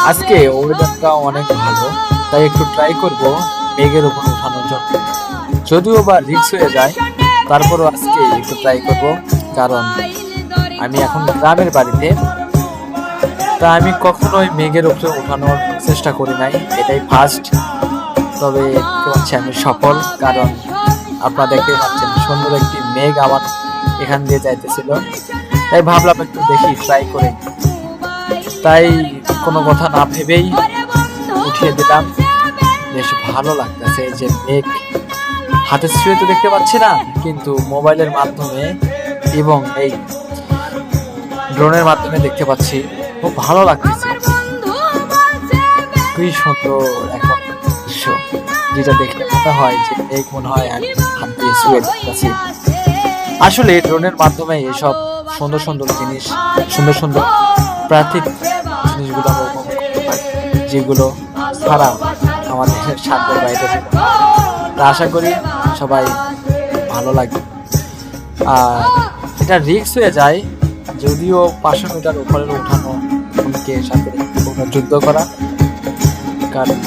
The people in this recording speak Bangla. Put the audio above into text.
আজকে ওয়েদারটা অনেক ভালো, তাই একটু ট্রাই করব মেঘের উপর ওঠানোর জন্য। যদিও বা রিস্ক হয়ে যায়, তারপরও আজকে একটু ট্রাই করব, কারণ আমি এখন গ্রামের বাড়িতে। তা আমি কখনোই মেঘের উপরে ওঠানোর চেষ্টা করি নাই, এটাই ফার্স্ট। তবে দেখতে পাচ্ছি আমি সফল, কারণ আপনারা দেখতে পাচ্ছেন সুন্দর একটি মেঘ আমার এখান দিয়ে যাইতেছিল। তাই ভাবলাম একটু দেখি, ট্রাই করে। তাই কোনো কথা না ভেবেই উঠিয়ে দিলাম। বেশ ভালো লাগতেছে যে মেঘ হাতে ছুঁয়ে তো দেখতে পাচ্ছি না, কিন্তু মোবাইলের মাধ্যমে এবং এই ড্রোনের মাধ্যমে দেখতে পাচ্ছি। খুব ভালো লাগতেছে, খুবই সুন্দর এখন দৃশ্য, যেটা দেখলে মনে হয় যে মেঘ মনে হয় আমি হাত দিয়ে ছুঁয়ে দেখতেছি। আসলে ড্রোনের মাধ্যমে এসব সুন্দর সুন্দর জিনিস, সুন্দর সুন্দর প্রাকৃতিক জিনিসগুলো আমরা উপভোগ করতে পারি, যেগুলো ছাড়া আমাদের সাধ্যের বাইরে। তা আশা করি সবাই ভালো লাগবে। আর এটা রিস্ক হয়ে যায়, যদিও 500 মিটার উপরে উঠানো, সাথে যুদ্ধ করা, কারণ